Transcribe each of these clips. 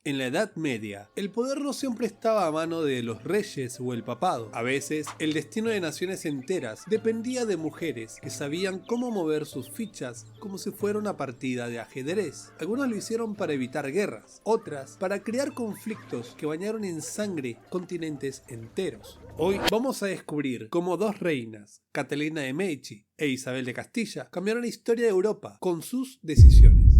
En la Edad Media, el poder no siempre estaba a mano de los reyes o el papado. A veces, el destino de naciones enteras dependía de mujeres que sabían cómo mover sus fichas como si fuera una partida de ajedrez. Algunos lo hicieron para evitar guerras, otras para crear conflictos que bañaron en sangre continentes enteros. Hoy vamos a descubrir cómo dos reinas, Catalina de Medici e Isabel de Castilla, cambiaron la historia de Europa con sus decisiones.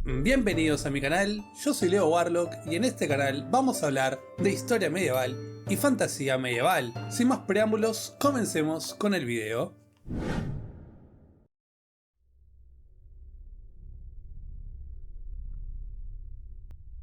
Bienvenidos a mi canal, yo soy Leo Warlock y en este canal vamos a hablar de historia medieval y fantasía medieval. Sin más preámbulos, comencemos con el video.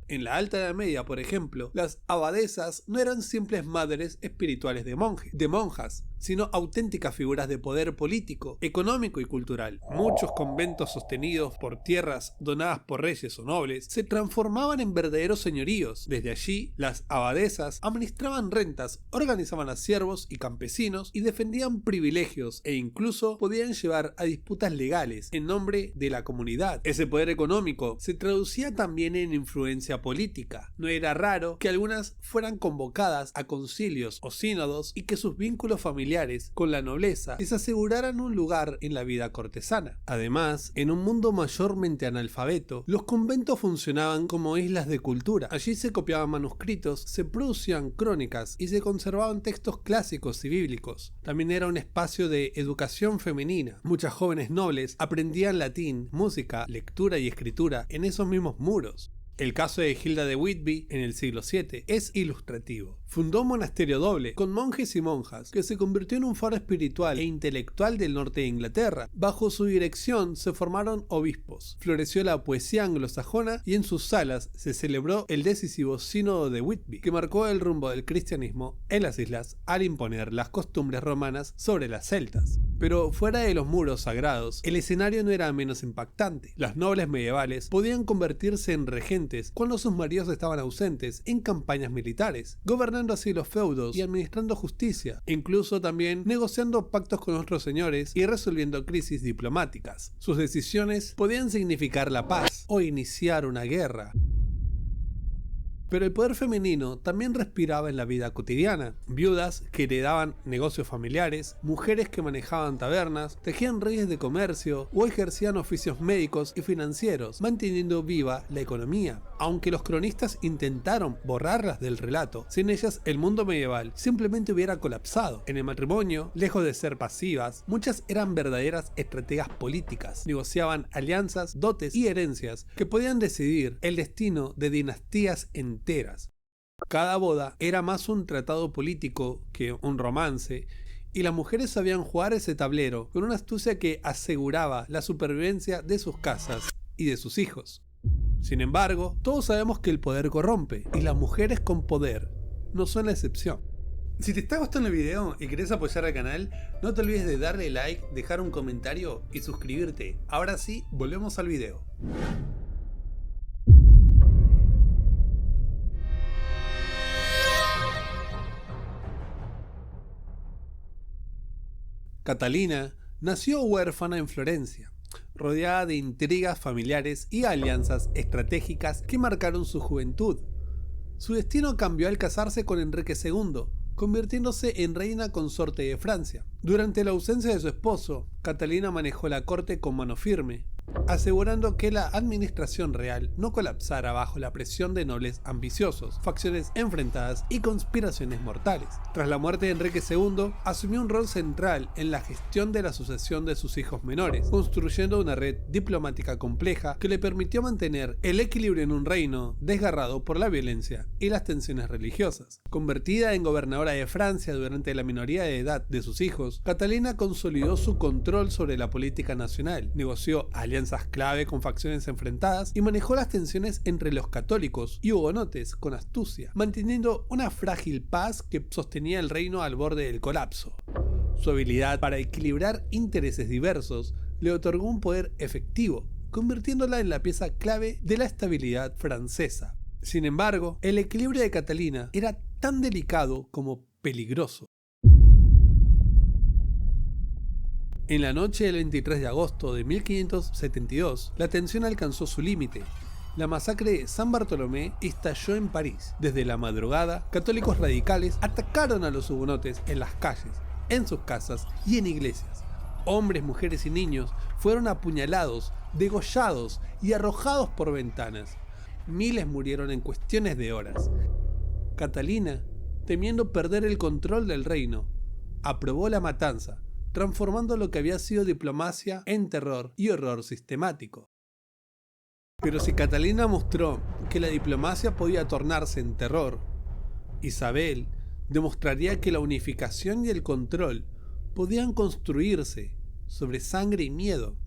En la Alta Edad Media, por ejemplo, las abadesas no eran simples madres espirituales de monjas, sino auténticas figuras de poder político, económico y cultural. Muchos conventos sostenidos por tierras donadas por reyes o nobles se transformaban en verdaderos señoríos. Desde allí, las abadesas administraban rentas, organizaban a siervos y campesinos y defendían privilegios e incluso podían llevar a disputas legales en nombre de la comunidad. Ese poder económico se traducía también en influencia política. No era raro que algunas fueran convocadas a concilios o sínodos y que sus vínculos familiares con la nobleza les aseguraran un lugar en la vida cortesana. Además, en un mundo mayormente analfabeto, los conventos funcionaban como islas de cultura. Allí se copiaban manuscritos, se producían crónicas y se conservaban textos clásicos y bíblicos. También era un espacio de educación femenina. Muchas jóvenes nobles aprendían latín, música, lectura y escritura en esos mismos muros. El caso de Hilda de Whitby en el siglo VII es ilustrativo. Fundó un monasterio doble, con monjes y monjas, que se convirtió en un faro espiritual e intelectual del norte de Inglaterra. Bajo su dirección se formaron obispos, floreció la poesía anglosajona y en sus salas se celebró el decisivo sínodo de Whitby, que marcó el rumbo del cristianismo en las islas al imponer las costumbres romanas sobre las celtas. Pero fuera de los muros sagrados, el escenario no era menos impactante. Las nobles medievales podían convertirse en regentes cuando sus maridos estaban ausentes en campañas militares, gobernando así los feudos y administrando justicia, incluso también negociando pactos con otros señores y resolviendo crisis diplomáticas. Sus decisiones podían significar la paz o iniciar una guerra. Pero el poder femenino también respiraba en la vida cotidiana. Viudas que heredaban negocios familiares, mujeres que manejaban tabernas, tejían redes de comercio o ejercían oficios médicos y financieros, manteniendo viva la economía. Aunque los cronistas intentaron borrarlas del relato, sin ellas el mundo medieval simplemente hubiera colapsado. En el matrimonio, lejos de ser pasivas, muchas eran verdaderas estrategas políticas. Negociaban alianzas, dotes y herencias que podían decidir el destino de dinastías enteras. Cada boda era más un tratado político que un romance, y las mujeres sabían jugar ese tablero con una astucia que aseguraba la supervivencia de sus casas y de sus hijos. Sin embargo, todos sabemos que el poder corrompe, y las mujeres con poder no son la excepción. Si te está gustando el video y querés apoyar al canal, no te olvides de darle like, dejar un comentario y suscribirte. Ahora sí, volvemos al video. Catalina nació huérfana en Florencia, rodeada de intrigas familiares y alianzas estratégicas que marcaron su juventud. Su destino cambió al casarse con Enrique II, convirtiéndose en reina consorte de Francia. Durante la ausencia de su esposo, Catalina manejó la corte con mano firme, asegurando que la administración real no colapsara bajo la presión de nobles ambiciosos, facciones enfrentadas y conspiraciones mortales. Tras la muerte de Enrique II, asumió un rol central en la gestión de la sucesión de sus hijos menores, construyendo una red diplomática compleja que le permitió mantener el equilibrio en un reino desgarrado por la violencia y las tensiones religiosas. Convertida en gobernadora de Francia durante la minoría de edad de sus hijos, Catalina consolidó su control sobre la política nacional, negoció alianzas clave con facciones enfrentadas y manejó las tensiones entre los católicos y hugonotes con astucia, manteniendo una frágil paz que sostenía el reino al borde del colapso. Su habilidad para equilibrar intereses diversos le otorgó un poder efectivo, convirtiéndola en la pieza clave de la estabilidad francesa. Sin embargo, el equilibrio de Catalina era tan delicado como peligroso. En la noche del 23 de agosto de 1572, la tensión alcanzó su límite. La masacre de San Bartolomé estalló en París. Desde la madrugada, católicos radicales atacaron a los hugonotes en las calles, en sus casas y en iglesias. Hombres, mujeres y niños fueron apuñalados, degollados y arrojados por ventanas. Miles murieron en cuestiones de horas. Catalina, temiendo perder el control del reino, aprobó la matanza, transformando lo que había sido diplomacia en terror y horror sistemático. Pero si Catalina mostró que la diplomacia podía tornarse en terror, Isabel demostraría que la unificación y el control podían construirse sobre sangre y miedo.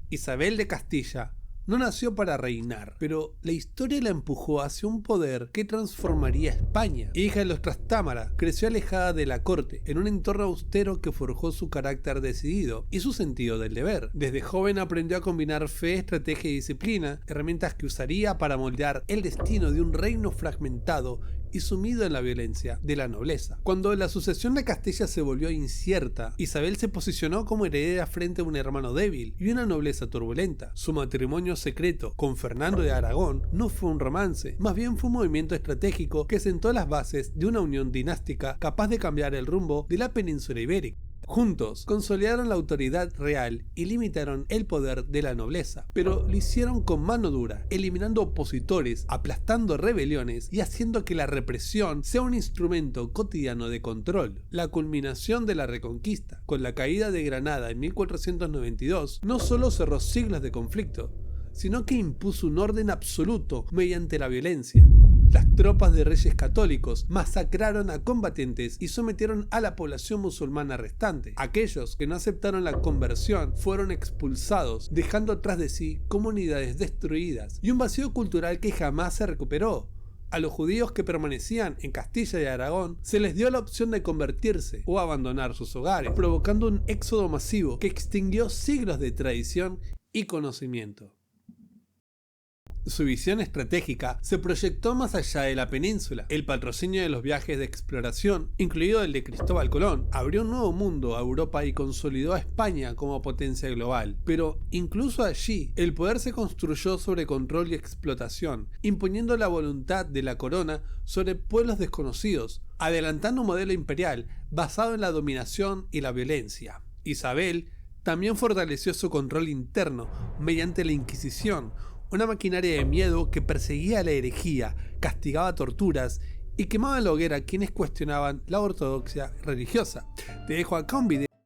Isabel de Castilla no nació para reinar, pero la historia la empujó hacia un poder que transformaría España. Hija de los Trastámara, creció alejada de la corte, en un entorno austero que forjó su carácter decidido y su sentido del deber. Desde joven aprendió a combinar fe, estrategia y disciplina, herramientas que usaría para moldear el destino de un reino fragmentado y sumido en la violencia de la nobleza. Cuando la sucesión de Castilla se volvió incierta, Isabel se posicionó como heredera frente a un hermano débil y una nobleza turbulenta. Su matrimonio secreto con Fernando de Aragón no fue un romance, más bien fue un movimiento estratégico que sentó las bases de una unión dinástica capaz de cambiar el rumbo de la península ibérica. Juntos, consolidaron la autoridad real y limitaron el poder de la nobleza, pero lo hicieron con mano dura, eliminando opositores, aplastando rebeliones y haciendo que la represión sea un instrumento cotidiano de control. La culminación de la Reconquista, con la caída de Granada en 1492, no solo cerró siglos de conflicto, sino que impuso un orden absoluto mediante la violencia. Las tropas de reyes católicos masacraron a combatientes y sometieron a la población musulmana restante. Aquellos que no aceptaron la conversión fueron expulsados, dejando tras de sí comunidades destruidas y un vacío cultural que jamás se recuperó. A los judíos que permanecían en Castilla y Aragón se les dio la opción de convertirse o abandonar sus hogares, provocando un éxodo masivo que extinguió siglos de tradición y conocimiento. Su visión estratégica se proyectó más allá de la península. El patrocinio de los viajes de exploración, incluido el de Cristóbal Colón, abrió un nuevo mundo a Europa y consolidó a España como potencia global. Pero incluso allí, el poder se construyó sobre control y explotación, imponiendo la voluntad de la corona sobre pueblos desconocidos, adelantando un modelo imperial basado en la dominación y la violencia. Isabel también fortaleció su control interno mediante la Inquisición, una maquinaria de miedo que perseguía la herejía, castigaba torturas y quemaba en la hoguera a quienes cuestionaban la ortodoxia religiosa. Te dejo acá un video